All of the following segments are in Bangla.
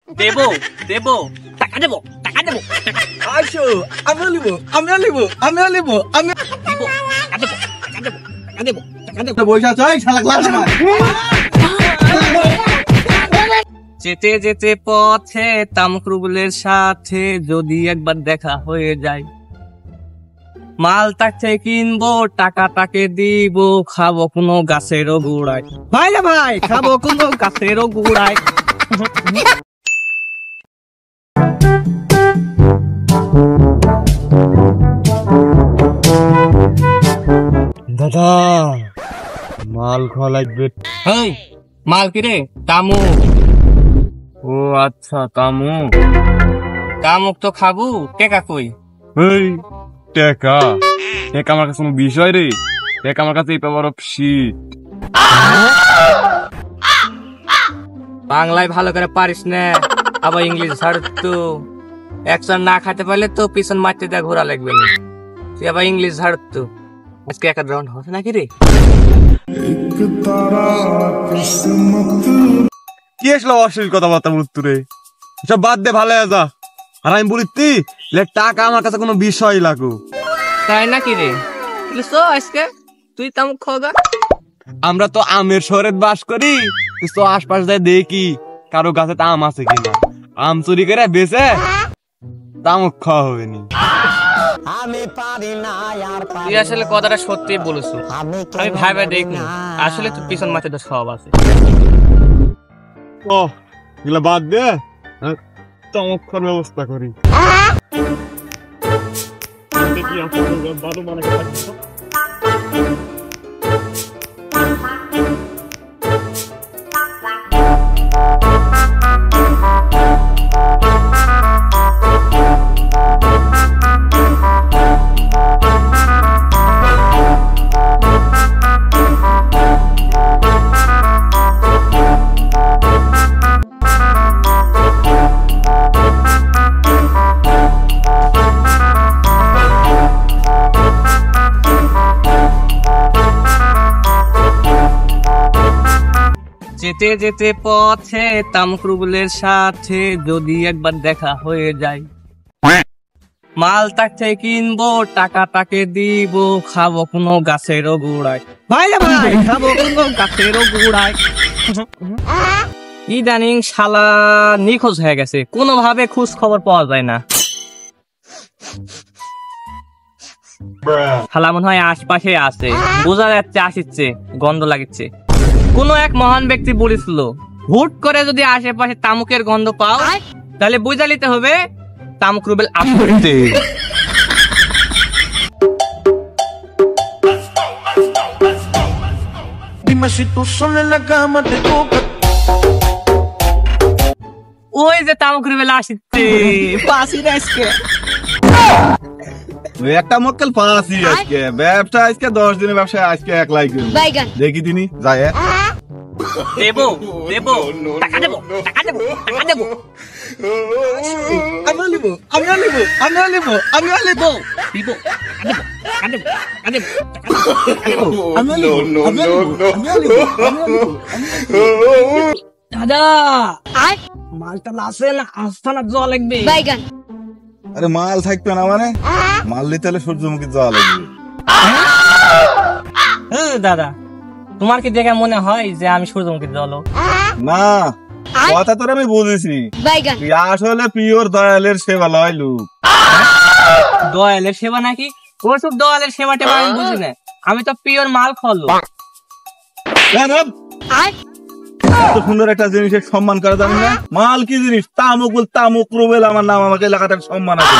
দেবো দেবো টাকা দেবো টাকা দেবো আসো আমিও লিবো আমিও লিবো আমিও লিবো আমি দেবো টাকা দেবো টাকা দেবো টাকা দেবো টাকা দেবো বইসা চাই শালা ক্লাস আমার যেতে যেতে পথে তামুক রুবেলের সাথে যদি একবার দেখা হয়ে যায়, মাল তাকে কিনবো টাকা তাকে দিব, খাবো কোনো গাছেরও গুড়ায়। ভাই রে ভাই, খাবো কোনো গাছেরও গুড়ায়। দাদা মাল খাওয়া লাগবে। হেই, মাল কিরে? তামুক। ও আচ্ছা, তামুক। তামুক তো খাবো, টেকা কই? এই টেকা টেকা আমার কাছে কোনো বিষয় রে? টেকা আমার কাছে এই পাওয়ার অফ শিট। বাংলায় ভালো করে পারিস না, আবার ইংলিশ ছাড় তো। একজন না খাতে পারলে তো পিছন মারতে দেয় ঘোরা লাগবে না। তুই আবার ইংলিশ ছাড় তো। আজকে এক রাউন্ড হচ্ছে নাকি রে? কি আসলো অশ্লীল কথাবার্তা বলতো রে? সব বাদ দে, ভালো যা। আর আমি বলি টাকা আমার কাছে কোনো বিষয় লাগো। তাই নাকি রে? তো আজকে তুই তামুক খাওয়া। আমরা তো আমের শহরে বাস করি, তো আশপাশ যায় দেখি কারো গাছে আম আছে কিনা। আম চুরি করে বেচে তামুক খাওয়া হবে নি। তুই আসলে কথাটা সত্যি বলেছ। আমি ভাইবা দেখি আসলে তুই পিছন মাঠে তো সব আছে। ও এগুলা বাদ দে, তামুক খাওয়ার ব্যবস্থা করি। যেতে যেতে পথে তামুক রুবেলের সাথে যদি একবার দেখা হয়ে যায়, মাল তাকে কিনবো টাকা তাকে দিব, খাবো কোনো গাছেরও গুড়ায়। ভাই রে ভাই, খাবো কোনো গাছেরও গুড়ায়। ইদানিং শালা নিখোঁজ হয়ে গেছে, কোনোভাবে খোঁজ খবর পাওয়া যায় না। শালা মনে হয় আশপাশে আছে, বোঝা যাচ্ছে আসিচ্ছে, গন্ধ লাগিচ্ছে। কোন এক মহান ব্যক্তি বলেছিল, হুট করে যদি আশেপাশে তামুকের গন্ধ পাও তাহলে বুঝা নিতে হবে তামুক রুবেল আসছে। ওই যে তামুক রুবেল আসছে, পাশি আজকে একটা মক্কেল পাঁচই আজকে ব্যবসা, আজকে 10 দিনের ব্যবসা, আজকে 1 লাখ দেখি তিনি যায়। দেবো দেবো টাকা দেবো টাকা দেবো টাকা দেবো আমিও লিবো আমিও লিবো আমিও লিবো আমিও লিবো দিব টাকা দেবো টাকা দেবো টাকা দেবো আমিও লিবো আমিও লিবো আমিও লিবো দাদা মালটা আসে না, আসতে না জল লাগবে। আরে মাল থাকবে না মানে? মাল নিতে হলে সূর্যমুখী যাওয়া লাগবে। দাদা তোমার কি দেখে মনে হয় যে আমি সূর্যমুখী জল? না, কথা তোর আমি বুঝেছি, তুই আসলে পিওর দয়ালের সেবা লয় লোক। দয়ালের সেবা নাকি? ওসব দয়ালের সেবা টেবা আমি বুঝি না, আমি তো পিওর মাল খাওয়ালো। এত সুন্দর একটা জিনিসের সম্মান করা জানি না? মাল কি জিনিস? তামুক বল, তামুক রুবেল আমার নাম, আমাকে এলাকাতে সম্মান আছে।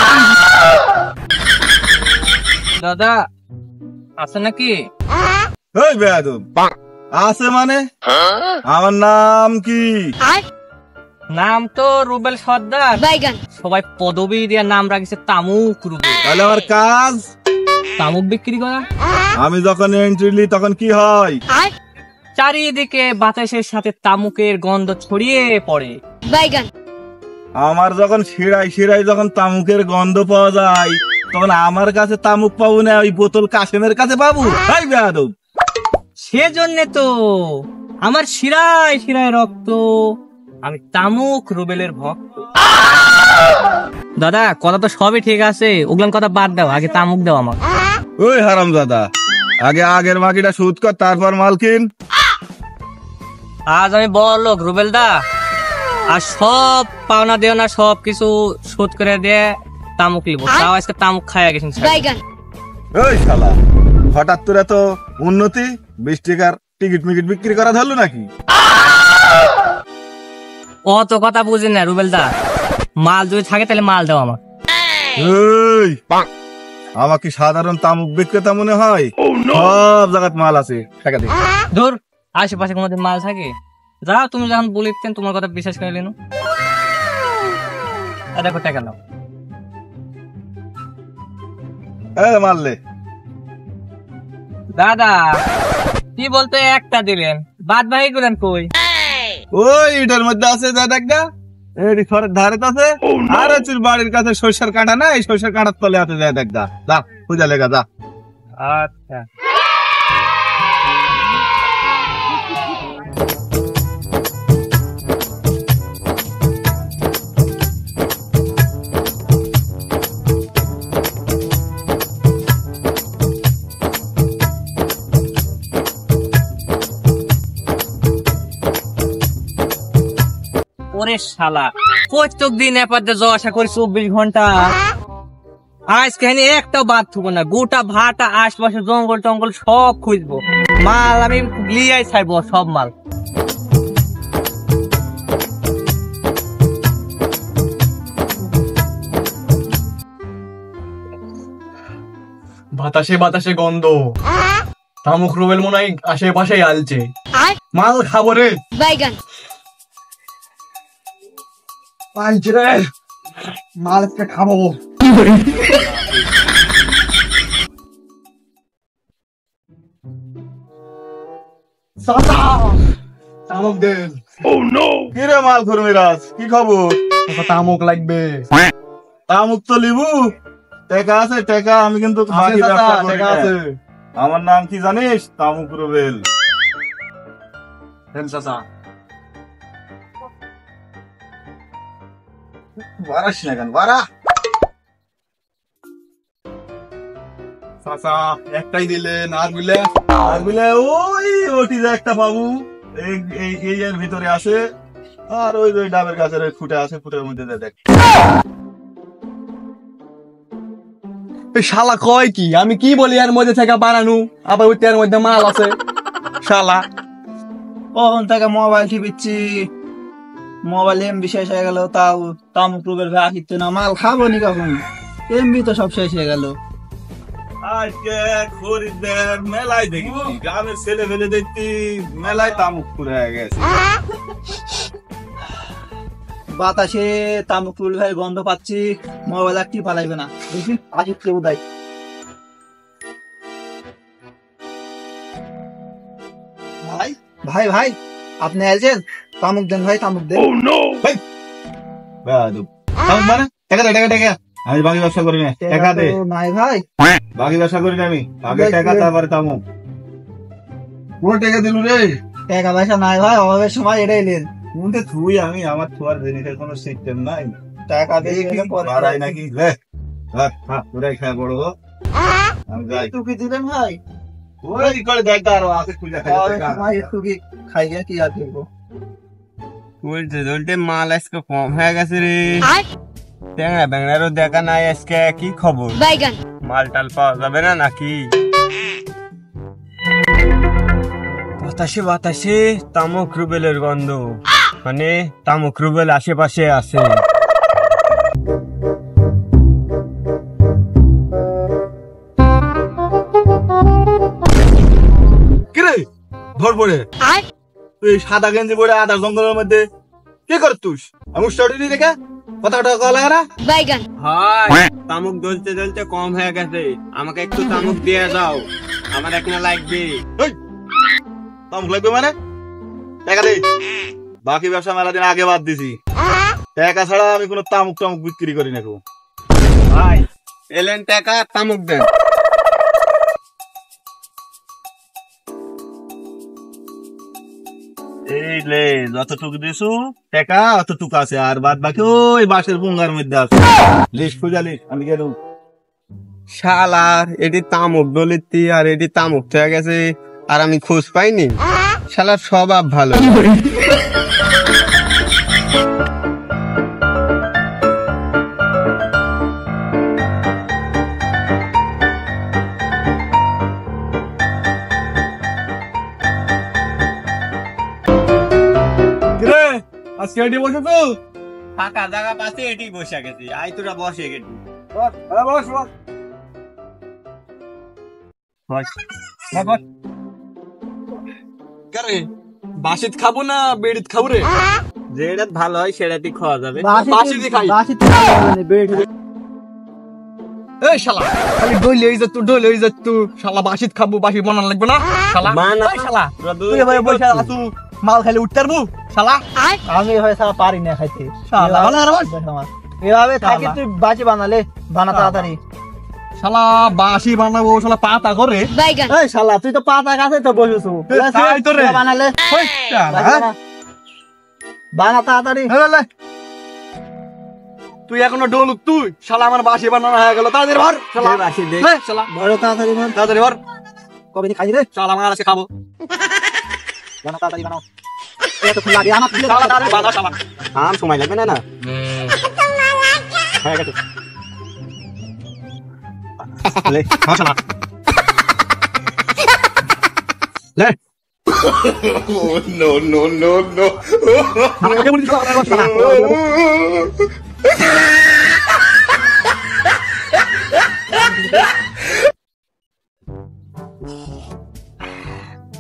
দাদা আছে নাকি? ওই বেয়াদব, আছে মানে? আমার নাম কি? নাম তো রুবেল সর্দার, সবাই পদবী দিয়ে নাম রাখছে তামুক রুবেল। তাহলে আমার কাজ তামুক বিক্রি করা। আমি যখন এন্ট্রি নি তখন কি হয়? চারিদিকে বাতাসের সাথে তামুকের গন্ধ ছড়িয়ে পড়ে। আমার যখন শিরায় শিরায় যখন তামুকের গন্ধ পাওয়া যায়, তখন আমার কাছে তামুক পাবো না, ওই বোতল কাশেমের কাছে পাবো। তাই বেয়াদব, সেজন্য তো আমার শিরায় শিরায় রক্ত, আমি তামুক রুবেলের ভক্ত। দাদা কথা তো সবই ঠিক আছে, ওগুলান কথা বাদ দাও, আগে তামুক দাও আমার। ওই হারামজাদা, আগে আগের বাকিটা সুদ কর, তারপর মাল কিন। আজ আমি বড় লোক রুবেল দা, আর সব পাওনা দেওনা সব কিছু শোধ করে দিয়ে তামুক লিব, তাও আজকে তামুক খাইয়া গেছেন। ওই শালা, হঠাৎ তোরা তো উন্নতি 20 টাকার টিকিট মিকিট বিক্রি করা ধরলো নাকি? অত কথা বুঝেন না রুবেল দা, মাল যদি থাকে তাহলে মাল দাও আমার। এই আমার কি সাধারণ তামুক বিক্রেতা মনে হয়? সব জায়গায় মাল আছে, টাকা দে। ধর, আশেপাশে কোনোদিন মাল থাকে? যাও, তুমি যখন বলিতেন তোমার কথা বিশ্বাস করে নিন। দেখো টাকা নাও। মারলে দাদা কি বলতে একটা দিলেন, বাদ বাকি করেন কই? ওই এটার মধ্যে আছে, যা দেখ গা, এই ঘরের ধারে আছে। আর হচ্ছে বাড়ির কাছে সরষের কাঁটা না, এই সরষের কাঁটার তলে আছে, যা দেখ গা, যা পূজা লেগা যা। আচ্ছা ওরে শালা, প্রত্যেক দিন এপাতে যাওয়া আসা করি 24 ঘন্টা, আজকে একটাও বাদ থুবো না। গোটা ভাটা আশপাশে জঙ্গল টঙ্গল সব খুঁজবো, মাল আমি লিয়াই ছাইবো সব মাল। বাতাসে বাতাসে গন্ধ, তামুক রুবেল মনে হয় আশেপাশে আলছে। মাল খাবো রে, পাইছে রে, মাল আজকে খাবো। তামুক দেন। কি রে মাল খরমিরাজ, কি খবর? তামুক লাগবে। তামুক তো লিবু, টাকা আছে টাকা, আমি কিন্তু বাকি ব্যবসা করি না। আমার নাম কি জানিস? তামুক রুবেল। বাড়াস না কেন, বাড়া। চাচা একটাই দিলেন, আর বুঝলে আর বলে ওই ওটি যে একটা পাবো, এই এর ভিতরে আছে, আর ওই যে ডাবের গাছের ওই ফুটে আছে, ফুটের মধ্যে দেখ। শালা কয় কি? আমি কি বলি এর মধ্যে থেকে বানানো, আবার ওই এর মধ্যে মাল আছে। শালা কখন থেকে মোবাইল টিপিচ্ছি, মোবাইল এমবি শেষ হয়ে গেল, তাও তামুক রুবেল ভাই আসিত না। মাল খাবো নি কখন, এমবি তো সব শেষ হয়ে গেল। আজকে খরিদ্দার মেলায় দেখি, গ্রামের ছেলে ফেলে দেখছি মেলায় তামুক পুরে গেছে। বাতাসে তামুক রুবেল ভাই গন্ধ পাচ্ছি, মোবাইল আর কি পালাইবে না, দেখি আসিত কেউ দেয়। ভাই ভাই ভাই, আপনি আছেন? তামুক দেন ভাই, তামুক দেন। তামুক মানে টাকা দে, টাকা টাকা। আমি বাকি ব্যবসা করি না, টাকা দে। নাই ভাই, বাকি ব্যবসা করি না আমি, আগে টাকা তারপরে তামুক। পুরো টাকা দিলু রে। টাকা পয়সা নাই ভাই, অভাবের সময় এটাই নেন। মুন্ডে থুই আমি, আমার থুয়ার জিনিসের কোনো সিস্টেম নাই। টাকা দিয়ে বাড়াই নাকি লে, তোরাই খায় বড় হো। আমি যাই। টুকি দিলেন ভাই, ওই করে দেখ আরো আগে খুঁজে খাই। টুকি খাই গিয়ে কি আর দেখবো। উল্টে মাল আজকে কম হয়ে গেছে রে। ট্যাংরা ব্যাংরারও দেখা নাই আজকে, কি খবর? মাল টাল পাওয়া যাবে না নাকি? বাতাসে বাতাসে তামুক রুবেলের গন্ধ, মানে তামুক রুবেল আশেপাশে আছে। কিরে ধর পড়ে তুই সাদা গেঞ্জি পরে আধা জঙ্গলের মধ্যে কি কর তুই? আমি স্টাডি দেখা কথা কলা না ভাই তামুক জ্বলতে জ্বলতে কম হয়ে গেছে, আমাকে একটু তামুক দিয়ে দাও, আমার এখন লাগবে। তামুক লাগবে মানে টাকা দে। বাকি ব্যবসা মেলা দিন আগে বাদ দিছি, টাকা ছাড়া আমি কোনো তামুক টামুক বিক্রি করি না। ভাই এলেন টাকা, তামুক দেন। এই এই লে যতটুকু দিছু টাকা অতটুকু আছে, আর বাদ বাকি ওই বাসের পুঙ্গার মধ্যে আছে। লিস্ট খুঁজালিস, আমি গেলুম। শালার এটি তামুক দলিতি আর এটি তামুক থেকে গেছে, আর আমি খোঁজ পাইনি। শালার স্বভাব ভালো। কিরে আজকে এটি বসে তো ফাঁকা জায়গা পাশে এটি বসে গেছি, আই তোরা বসে গেছি। বস বস কারে বাসিত খাবো না বেড়িত খাবো রে? যেটা ভালো হয় সেটাই খাওয়া যাবে। বাসিতে খাই। এই শালা খালি ডইলে হই যত ডইলে হই যত শালা বাসিত খাবো, বাসি বানান লাগবে না শালা। এই শালা তুই ভাই বসে আছো, মাল খাইলে উঠতে পারবো শালা? আমি ভাই সারা পারি না খাইতে শালা। এভাবে থাকি তুই বাজি বানালে বানা তাড়াতাড়ি। শালা বাসি বানাবো শালা পাতা করে। এই শালা তুই তো পাতা গাছে তো বসেছো, তাই তো রে। বানালে ওই শালা, বানা। বানা তাড়াতাড়ি। তুই এখনো ডলুক তুই শালা, আমার বাসি বানানো হয়ে গেল। তাড়াতাড়ি ভর শালা বাসি দে শালা, বড় তাড়াতাড়ি বানা। তাড়াতাড়ি ভর। কবে খাই রে শালা আমার আজকে খাবো। বানা তাড়াতাড়ি বানাও। এত ফুল লাগে আমার দিলে শালা তাড়াতাড়ি বানা শালা। আম সময় লাগবে না না হয়ে গেছে। লে খাও শালা লে। no no no no আমাকে বলিস শালা।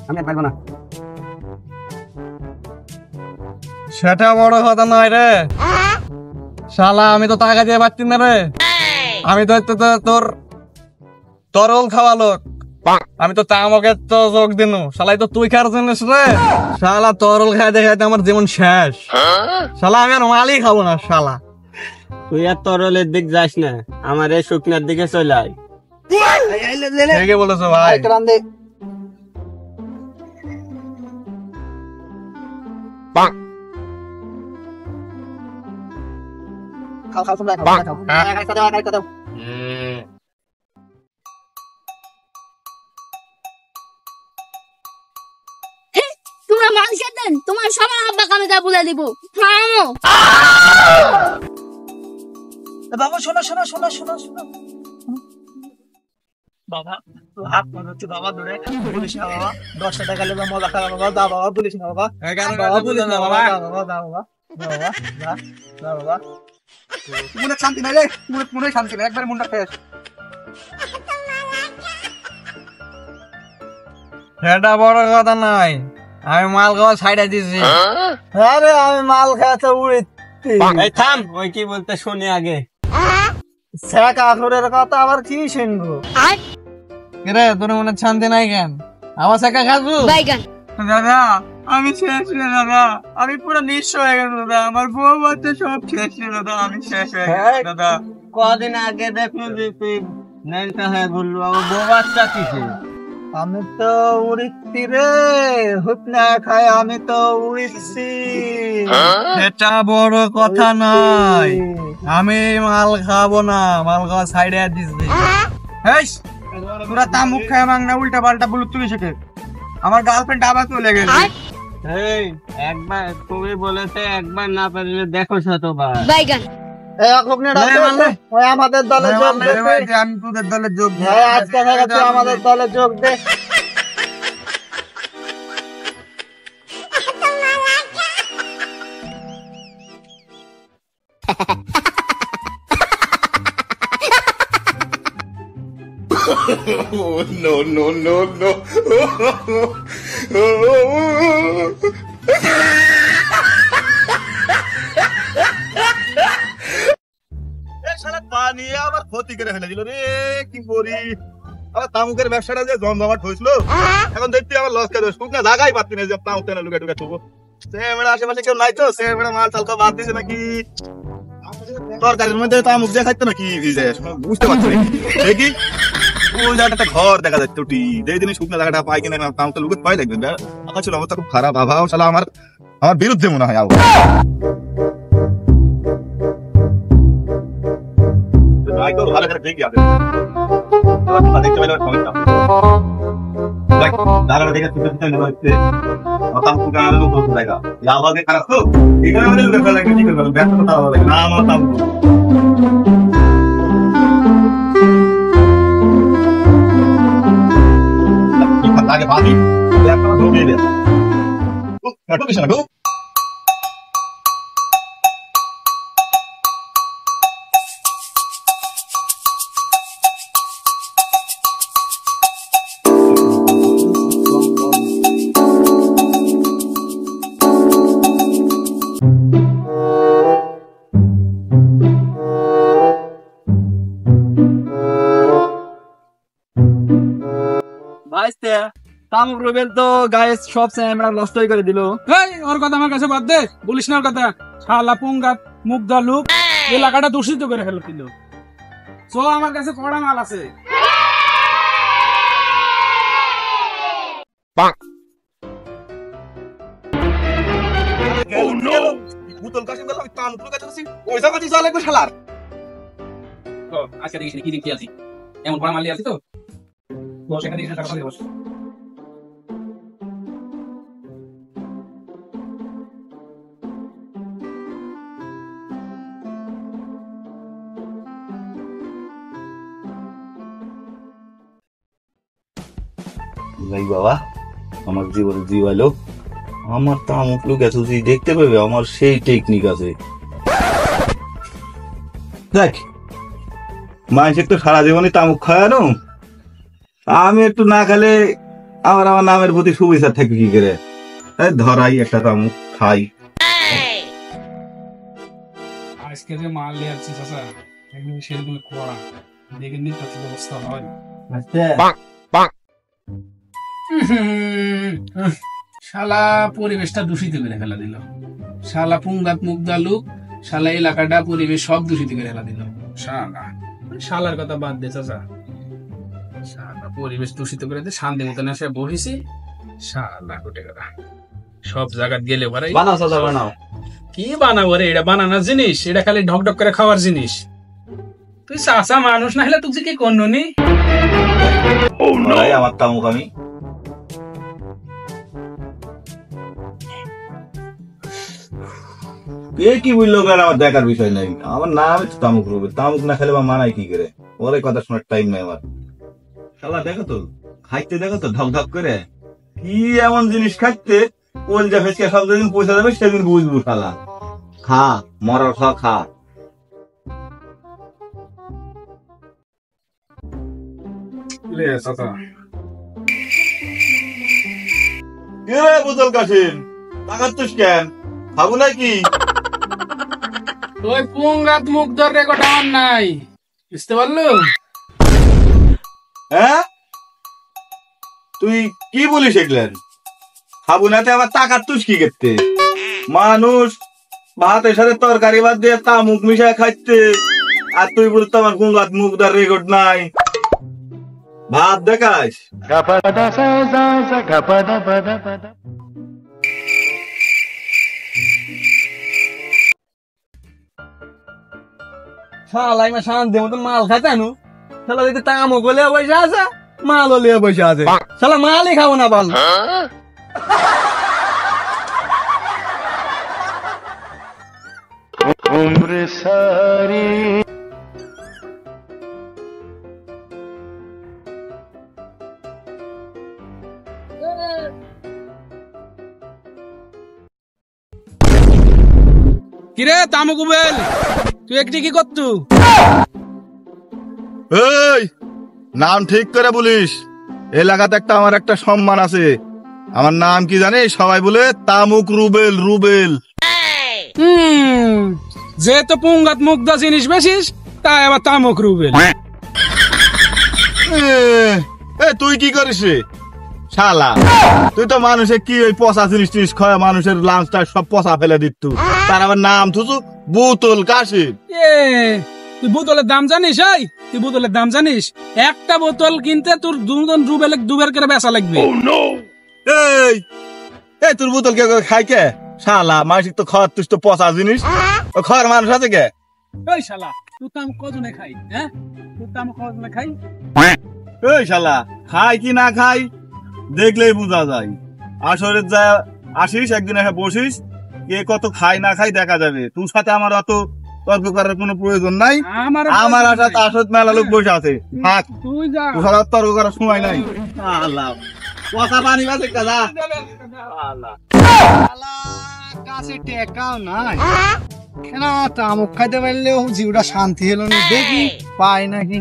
আমি আর পারবো না। সেটা বড় কথা নয় রে শালা, আমি তো টাকা দিয়ে পারছি না রে। আমি তো তোর তরল খাওয়া লোক, আমি তো তামাকের তো যোগ দিনু। শালাই তো তুই খাওয়ার জিনিস রে শালা, তরল খাইতে খাইতে আমার জীবন শেষ শালা। আমি আর মালই খাবো না শালা। তুই আর তরলের দিক যাস না, আমার এই শুকনার দিকে চলে আয়। ঠিকই বলেছো ভাই। একটা রান দে। খাও খাও তোমরা খাও খাও। খাইতে দাও খাইতে দাও। তোমরা মানুষের দেন, তোমার সবার আব্বাকে আমি তা বলে দিব। থামো। বাবা শোনো শোনো শোনো শোনো শোনো বাবা, হাত মনে হচ্ছে বাবা দূরে বলিস না বাবা। 10 টাকা লেগে মজা খাওয়া বাবা, দা বাবা বলিস না বাবা। বাবা বলিস না বাবা, দা বাবা, দা বাবা, দা বাবা, দা দা বাবা। মনে শান্তি নাই রে, মনে শান্তি নাই, একবার মনটা ফ্রেশ। সেটা বড় কথা নয়, আমি মাল খাওয়া ছাইড়া দিছি। আরে আমি মাল খেতে উড়িতি। এই থাম, ওই কি বলতে শুনি আগে। শেখা আখরের কথা আবার কি শুনবো? রে তোর মনে শান্তি নাই কেন? আমার শেখা খাবো দাদা? আমি শেষ রে দাদা, আমি পুরো নিঃস্ব হয়ে গেল দাদা। আমার বউ বাচ্চা সব শেষ রে দাদা, আমি শেষ হয়ে গেছি দাদা। কদিন আগে দেখলো যে তুই নেলটা হয়ে বললো, আমার বউ বাচ্চা কিসে? আমি তো উড়িতি রে, হুট না খায় আমি তো উড়িছি। সেটা বড় কথা নয়, আমি মাল খাবো না, মাল খাওয়া সাইডে দিছি। তোরা তামুক খায় মাংনা উল্টা পাল্টা বলু তুই শেখে। আমার গার্লফ্রেন্ড আবার চলে গেল। এই একবার তুমি বলেছে, একবার না পারলে দেখো শতবার। এই অখনে ডাক দে, ওই আমাদের দলে যোগ দে। আমি তোদের দলে যোগ দিই। হ্যাঁ আজকে থেকে তুই আমাদের দলে যোগ দে। no no no no পানি আবার ক্ষতি করে ফেলে দিল রে, কি করি? আমার তামুকের ব্যবসাটা যে জমজমাট হয়েছিল, এখন দেখতে আমার লস খেতে শুকনা জায়গায় পাচ্ছি না যে তামুক টেনে লুকে টুকে থুবো। সে মেয়েরা আশেপাশে কেউ নাই তো, সে মেয়েরা মাল চালকা বাদ দিছে নাকি তরকারির মধ্যে তামুক দিয়ে খাইতো নাকি ভিজে, বুঝতে পারছি না। দেখি ওই জায়গাটা একটা ঘর দেখা যাচ্ছে ওটি, যেই দিনে শুকনা জায়গাটা পাই কিনা তামুকটা লুকে পাই লাগবে। ছিল অবস্থা খুব খারাপ, আভাও শালা আমার আমার বিরুদ্ধে মনে হয় আবু ভালো করে দেখি দেখতে পেলে সমস্যা দাঁড়ানো দেখে হচ্ছে তামুক জায়গা আওয়াজে খারাপ তো এখানে আমাদের ব্যাপার লাগে কি করবো ব্যস্ত কথা লাগে না আমার তামুক আগে ভাবি একটা ঢুকিয়ে দেয় ঢুকিস না গো ভাইস্তে তামুক রুবেল তো গায়ে সব আমরা নষ্টই করে দিল। এই ওর কথা আমার কাছে বাদ দে, বলিস না ওর কথা। শালা পুঙ্গাত মুগ্ধা লোক এলাকাটা দূষিত করে ফেলছিল। সো আমার কাছে কড়া মাল আছে। বুতল কাশিম গেল আমি তামুক কাছে আছি ওই জায়গা দিয়ে চলে শালার আজকে দেখিস কি দেখতে আছি, এমন কড়া মাল আছি তো বস এখানে টাকা পাবে বস। বাবা আমার জীবনে জীবালো আমার তামুক লোক এত দেখতে পাবে আমার সেই টেকনিক আছে দেখ মানুষের তো সারা জীবনে তামুক খাওয়ানো আমি একটু না খেলে আমার নামের প্রতি সুবিচার থাকবে কি করে ধরাই একটা তামুক খাই আজকে যে মাল নিয়ে আসছিস চাচা একদম সেগুলো কড়া দেখে নি কত অবস্থা হয়। শালা পরিবেশটা দূষিত করে ফেলা দিল। শালা পুঙ্গাত মুগ্ধা লোক শালা এলাকাটা পরিবেশ সব দূষিত করে ফেলা দিল। শালার কথা বাদ দে চাচা, শালা পরিবেশ দূষিত করে দে শান্তি মতন এসে বসেছি। শালা কোটে কথা সব জায়গা গেলে ভাই বানাও চাচা বানাও কি বানাবো রে? এটা বানানোর জিনিস, এটা খালি ঢকঢক করে খাওয়ার জিনিস। তুই চাচা মানুষ না হলে তুই কি করনো নি? আমার তামুক আমি কি বুঝলো আমার দেখার বিষয় নাই, আমার নাম তামুক রুবেল, তামুক না খেলে বা মানায় কি করে ওর কথা শোনার টাইম নাই আমার। শালা দেখো তো খাইতে দেখো তো ঢক ঢক করে কি এমন জিনিস খাইতে কলজা ফেসকে সব যেদিন পয়সা যাবে সেদিন বুঝবো। শালা খা মরার খা খা বুতল কাশিম তাকাচ্ছিস কেন খাবো নাকি? ওই পুঙ্গাত মুগ্ধর রেকর্ড আমার নাই, বুঝতে পারলো? হ্যাঁ তুই কি বলিস এগুলেন? খাবো নাতে আবার তাকাচ্ছিস কি করতে? মানুষ ভাতের সাথে তরকারি ভাত দিয়ে তামুক মিশায় খাইতে আর তুই বলতো আমার পুঙ্গাত মুগ্ধার রেকর্ড নাই। ভাত দেখাস শালাই মা শান্তি মতন মাল খাইতে আনু শালা যদি তামুক হলে বসে আছে মাল হলে বসে আছে, শালা মালই খাবো না পারলো। কিরে তামুক উবেল, তুই একটি কি করতু? এই নাম ঠিক করে বলিস, এলাকাতে একটা আমার একটা সম্মান আছে। আমার নাম কি জানিস? সবাই বলে তামুক রুবেল। রুবেল যেহেতু পুঙ্গাত মুগ্ধা জিনিস বেশিস তাই আবার তামুক রুবেল। তুই কি করিস রে শালা? তুই তো মানুষের কি ওই পচা জিনিস টিনিস খাওয়া মানুষের লাঞ্চটা সব পচা ফেলে দিত, তার আবার নাম থুসু বুতল কাশিম। তুই বোতলের দাম জানিস? এই তুই বোতলের দাম জানিস? একটা বোতল কিনতে তোর দুজন রুবেল দুবার করে বেচা লাগবে। এই তোর বোতল কে খাই কে? শালা মাসিক তো খড় তুই তো পচা জিনিস ও খড় মানুষ আছে কে ওই শালা তুই তো আমি কজনে খাই হ্যাঁ তুই তো আমি কজনে খাই ওই শালা খাই কি না খাই দেখলেই বোঝা যায় আসরে যা আসিস একদিন এসে বসিস কে কত খাই না খাই দেখা যাবে তোর সাথে আমার অত তর্ক করার কোনো প্রয়োজন নাই আমার আশা তো আসত মেলা লোক বসে আছে থাক তুই যা তোর সাথে তর্ক করার সময় নাই আল্লাহ পচা পানি বাজে কাজা আল্লাহ কাছে টেকাও নাই কেন তামুক খাইতে পারলেও জিউটা শান্তি হলো না দেখি পাই নাকি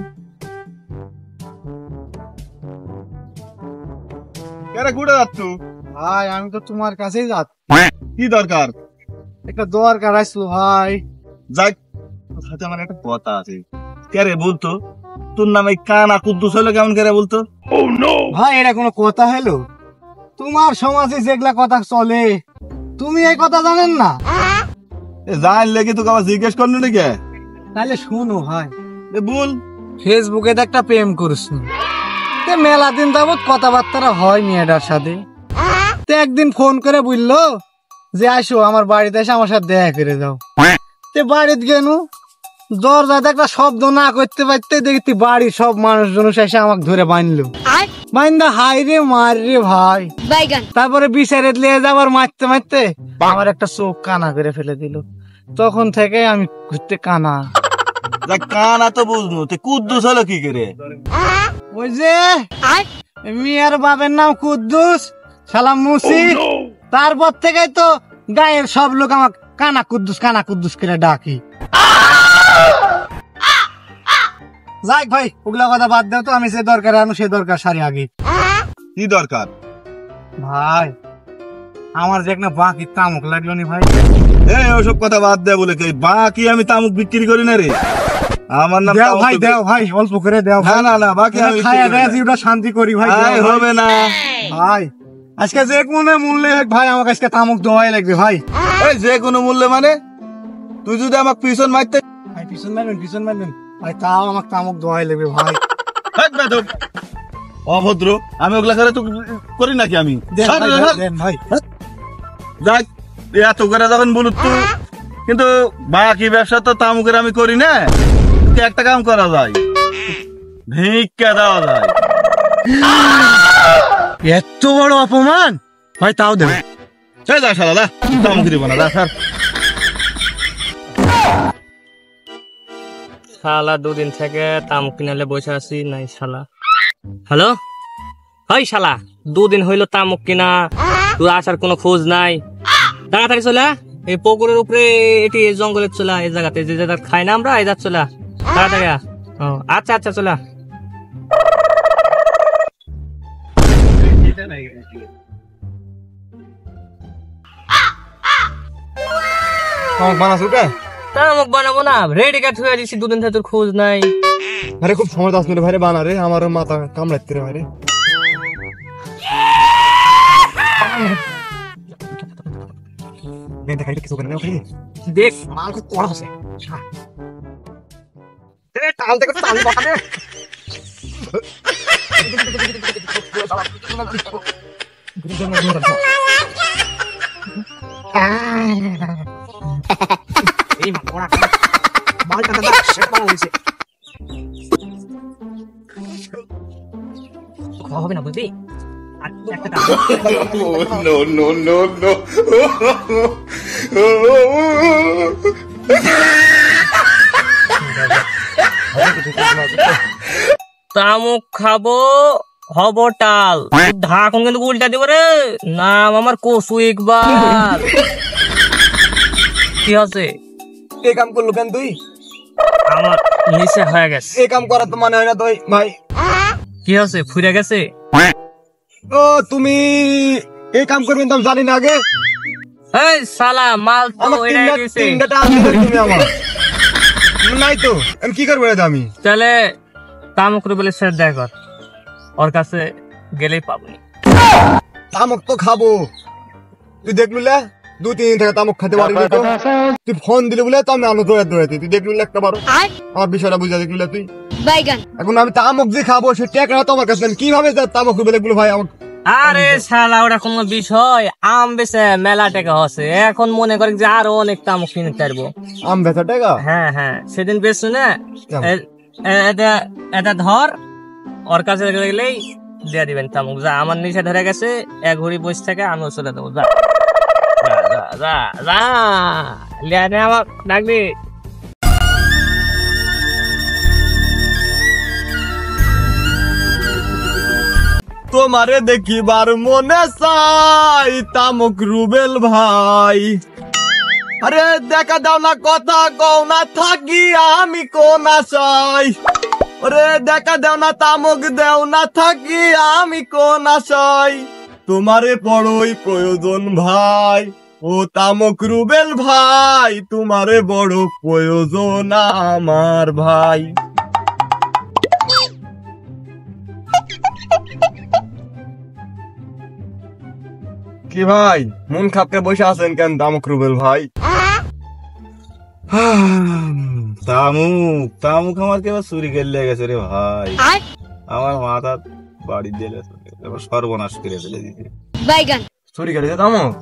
কেরে ঘুরে যাচ্ছ ভাই আমি তো তোমার কাছেই যাচ্ছি কি দরকার একটা দরকার আসলো ভাই যাই তোর সাথে আমার একটা কথা আছে কেরে বলতো তোর নামে কানা কুদ্দুস হলো কেমন করে বলতো ভাই এটা কোনো কথা হলো তোমার সমাজে যেগুলা কথা চলে তুমি এই কথা জানেন না জান লেগে তোকে আবার জিজ্ঞেস করলি নাকি তাহলে শুনো ভাই বল ফেসবুকে তো একটা প্রেম করছি তে মেলা দিন যাবত কথাবার্তা হয় মেয়েটার সাথে তে একদিন ফোন করে বললো যে আসো আমার বাড়িতে এসে আমার সাথে দেখা করে যাও তে বাড়িতে গেনু দরজাতে একটা শব্দ না করতে পারতে দেখতে বাড়ির সব মানুষজন এসে আমাকে ধরে বাঁধলো বান্ধা হাই রে মার রে ভাই বাইগান তারপরে বিচারে নিয়ে যাবার মারতে মারতে আমার একটা চোখ কানা করে ফেলে দিল তখন থেকে আমি ঘুরতে কানা দেখ কানা তো বুঝনু তুই কুদ্দুস হলো কি করে ওই যে মিয়ার বাবার নাম কুদ্দুস সালাম মুসি তারপর থেকে তো গায়ের সব লোক আমাকে কানা কুদ্দুস করে ডাকি যাই ভাই ওগুলা কথা বাদ দাও তো আমি সে দরকার আনো সে দরকার সারি আগে কি দরকার ভাই আমার যে একটা বাকি তামুক লাগলো নি ভাই এই ওসব কথা বাদ দে বলে কি বাকি আমি তামুক বিক্রি করি না রে আমার নাম দেও ভাই দেও ভাই অল্প করে দেও না না না বাকি আমি খায়া দেয়া জিউটা শান্তি করি ভাই দেও ভাই। হবে না ভাই আজকে যে কোনো মূল্যে হোক ভাই আমাকে আজকে তামুক দেওয়াই লাগবে ভাই এই যে কোনো মূল্যে মানে তুই যদি আমাকে পিছন মারতে ভাই পিছন মারবেন ভাই তাও আমাকে তামুক দেওয়াই লাগবে ভাই অভদ্র আমি ওগুলা করে তো করি নাকি আমি দেন ভাই যাক এত করে যখন বলুত তুই কিন্তু বাকি ব্যবসা তো তামুকের আমি করি না তোকে একটা কাম করা যায় ভিক্ষা দেওয়া যায় এত বড় অপমান ভাই তাও দেবে সেই যা শালা তামুক দিব না যা স্যার শালা দুদিন থেকে তামুক কিনালে বসে আছি নাই শালা হ্যালো হাই শালা দুদিন হইলো তামুক কিনা তুই আসার কোনো খোঁজ নাই তাড়াতাড়ি চলে আয়। এই পুকুরের উপরে এটি জঙ্গলের চলা এই জায়গাতে যে জায়গা খাই না আমরা এই যা চলা তাড়াতাড়ি আয়। ও, আচ্ছা আচ্ছা চলা মানাস ওটা তামুক বানাবো না রেডি কাট হয়ে দিছি দুদিন থেকে তোর খোঁজ নাই আরে খুব সময় 10 মিনিট ভাইরে বানা রে আমার মাথা কামড়াইতে রে ভাইরে দেখ কিছু করে না ওখানে দেখ মাল খুব কড়া আছে এ টাল দেখো টাল বাকানে এই মা কড়া মাল টাকা দাও শেট মারা হইছে খাওয়া হবে না বুঝলি আর একটা টাকা তামুক খাবো হব টাল ঢাকুন কিন্তু উল্টা দিব রে নাম আমার কসু ইকবাল কি আছে এই কাম করলো কেন তুই আমার নিচে হয়ে গেছে এই কাম করা তো মানে হয় না তুই ভাই কি আছে ফুরে গেছে ও তুমি এই কাম করবেন তো আমি জানি না আগে এই শালা মাল তো আমার এটাই দিছে তিনটা টাল দিলে তুমি আমার নাই তো আমি কি করবো এটা আমি তাহলে তামুক বলে স্যার দেখ ওর কাছে গেলেই পাবনি তামুক তো খাবো তুই দেখলু 2-3 দিন থেকে তামুক খেতে পারবি তো তুই ফোন দিলে বলে তো আমি আনো দৌড়াতে তুই দেখলু একটা বারো আমার বিষয়টা বুঝা দেখলু তুই বাইগান এখন আমি তামুক যে খাবো সে টেকা তো আমার কাছে নেই। কিভাবে তামুক বলে ভাই আমাকে আরে শালা ওটা কোনো বিষয়, আম বেচে মেলা টাকা হচ্ছে, এখন মনে করেন যে আরো অনেক তামুক কিনে পারবো। আম বেচা টাকা? হ্যাঁ হ্যাঁ, সেদিন বেচছো না, এটা ধর, ওর কাছে গেলেই দিয়ে দিবেন তামুক। যা, আমার নিচে ধরে গেছে, এক ঘড়ি বসে থেকে আমিও চলে দেবো। যা যা যা যা, লিয়া নে আমার ডাকবি। তোমারে দেখিবার মনে চাই তামুক রুবেল ভাই। আরে দেখা দাও না, কথা কও না, থাকি আমি কোন আশাই। ওরে দেখা দাও না, তামুক দেও না, থাকি আমি কোন আশাই। তোমারে বড়ই প্রয়োজন ভাই, ও তামুক রুবেল ভাই, তোমারে বড় প্রয়োজন আমার ভাই। কি ভাই, মন খাপকে বসে আছেন কেন তামুক রুবেল ভাই? তামুক তামুক আমার কেউ চুরি করে গেছে রে ভাই, আমার মাথা বাড়ি দিয়ে গেছে, সর্বনাশ করে ফেলে দিতে। চুরি করেছে তামুক?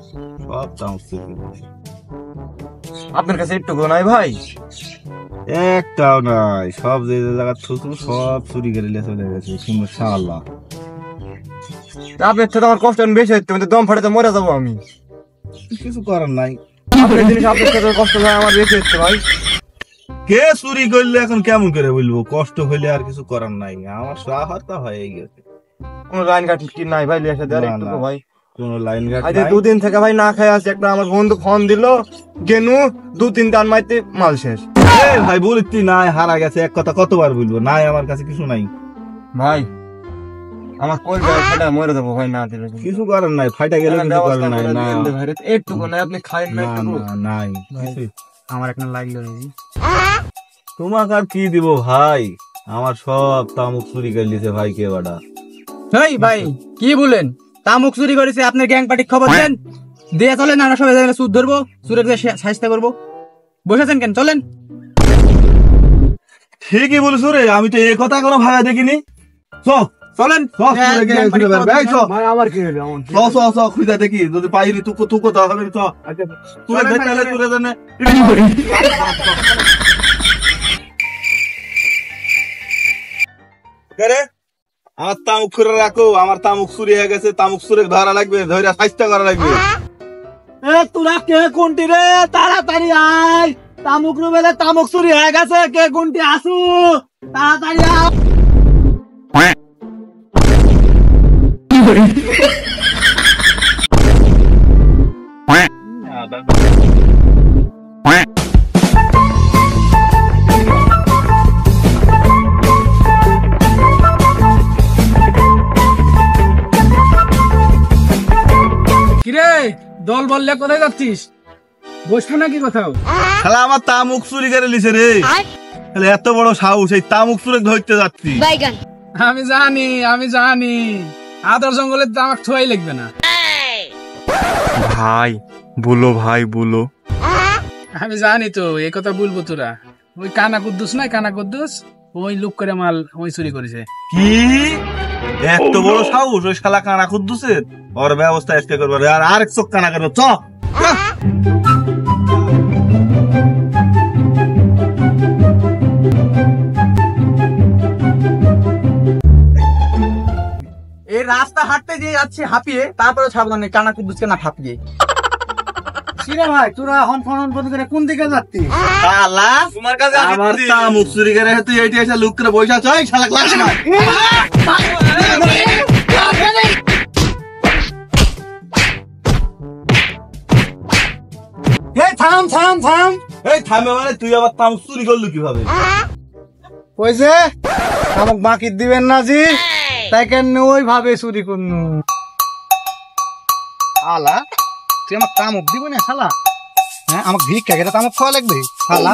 সব তামুক চুরি করেছে। আপনার কাছে একটু নাই ভাই? একটাও নাই, সব যে জায়গা থুতু সব চুরি করে চলে গেছে। সুন্দর শালা, আপনার থেকে আমার কষ্ট বেশি হচ্ছে, দম ফাটাতে মরে যাবো আমি। কিছু করার নাই, আপনার জিনিস আপনার থেকে কষ্ট হয় আমার বেশি হচ্ছে ভাই। কে চুরি করলে এখন কেমন করে বলবো, কষ্ট হইলে আর কিছু করার নাই, আমার সাহায্য হয়ে গেছে। কোন লাইন ঘাট কি নাই ভাই, লিয়ে এসে দেয় না, একটু না। ভাই। কোন লাইন ঘাট আজ নাই। দুদিন থেকে ভাই না খাই আছি, একটা আমার বন্ধু ফোন দিল, গেনু 2-3 টান মাইতে মাল শেষ। এ ভাই বলিস নাই, হারা গেছে, এক কথা কতবার বলবো, নাই আমার কাছে কিছু নাই। ভাই আমার কই ভাই ফাটা মরে যাবো ভাই না দিলে। কিছু করার নাই, ফাইটা গেলে কিছু করার নাই। না একটু নাই, আপনি খাইন না একটু। না, নাই কিছুই। আমার একটা লাগলো নাকি? তোমাকে আর কি দিব ভাই, আমার সব তামুক চুরি করে লিছে ভাই কে বাড়া। এই ভাই কি বলেন, তামুক চুরি করেছে, আপনার গ্যাং পার্টি খবর দেন, দিয়ে চলেন, আমরা সবাই সুদ ধরবো, সুরের সাহায্য করবো। বসেছেন কেন, চলেন। ঠিকই বলিস রে, আমি তো এই কথা কোনো ভাবে দেখিনি। চলেন ভাই আমার কি হলো? খুঁজে দেখি, যদি পাইনি তুকো তুকো তো হবে। তুলে দেন, তুলে দেন। আমার তামুক করে রাখো, আমার তামুক চুরি হয়ে গেছে, তামুক চুরে ধরা লাগবে, ধরে সাহায্য করা লাগবে। তোরা কে কোনটি রে, তাড়াতাড়ি আয়, তামুক রুবেলে তামুক চুরি হয়ে গেছে, কে কোনটি আসু, তাড়াতাড়ি আয়। কিরে দল বললে কোথায় যাচ্ছিস, বসবো নাকি কোথাও? শালা আমার তামুক চুরি করে লিছে রে, তাহলে এত বড় সাহস, এই তামুক চুরে ধরতে যাচ্ছি। আমি জানি আদর জঙ্গলের তামাক ছোঁয়াই লাগবে না। ভাই বলো, ভাই বলো। আমি জানি তো, এই কথা বলবো তোরা। ওই কানা কুদ্দুস নাই, কানা কুদ্দুস ওই লুক করে মাল ওই চুরি করেছে। কি এত বড় সাহস, ওই শালা কানা খুদ্দুসের, ওর ব্যবস্থা আজকে করবো। আর আরেক চোখ কানা করবো, চ। এই রাস্তা হাঁটতে গিয়ে যাচ্ছি হাঁপিয়ে, তারপরে সাবধান নেই কানা কুদ্দুসকে না ঠাপিয়ে। কিরে ভাই তোরা এখন ফোন করে কোন দিকে যাচ্ছিস? শালা তোমার কাছে আমার তামুক চুরি করে তুই এইটা এসে লুক করে বসে আছো, এই শালা ক্লাস না। এই থাম থাম থাম, এই থামে মানে তুই আবার তামুক চুরি করলু কিভাবে? ওই যে আমাকে বাকি দিবেন না জি, তাই কেন ওই ভাবে চুরি করনু। আলা তুই আমার তামুক দিব না শালা? হ্যাঁ আমাকে ভিক্ষা খেতে তামুক খাওয়া লাগবে শালা?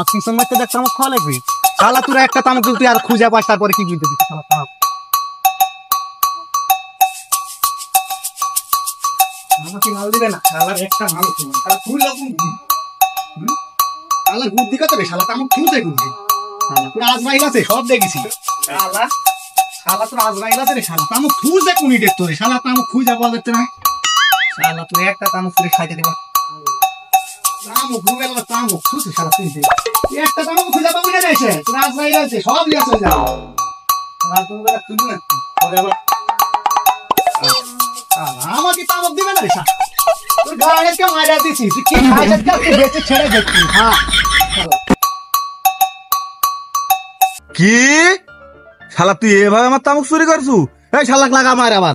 আপনি সময় দেখ তামুক খাওয়া লাগবে শালা? তোরা একটা তামুক তুই আর খুঁজে পাস, তারপরে কি বুঝতে দিচ্ছিস শালা? তামুক আমাকে মাল দিবে না শালার, একটা মাল শালা তুই লাগু শালার বুদ্ধি কত রে শালা, তামুক খুঁজে খুঁজে শালা পুরো আজমাইল আছে, সব দেখেছি শালা। শালা তোর আজরাইল আছে রে শালা তামুক খুঁজে কোনি দেখতো রে শালা তামুক খুঁজে পাওয়া যাচ্ছে না শালা তোর একটা তামুক করে খাইতে দেব তামুক রুবেল বা তামুক খুঁজে শালা তুই একটা তামুক খুঁজে পাবি না রে সে তোর আজরাইল আছে সব লিয়ে চলে যাও শালা তুমি বলে তুই না পরে আবার আমাকে তামুক দিবে না রে শালা তোর গায়ে কে মারা দিছিস তুই কি খাইছিস তুই বেঁচে ছেড়ে দেখছিস হ্যাঁ কি শালা তুই এভাবে আমার তামুক চুরি করছু এই শালাক লাগা মার আবার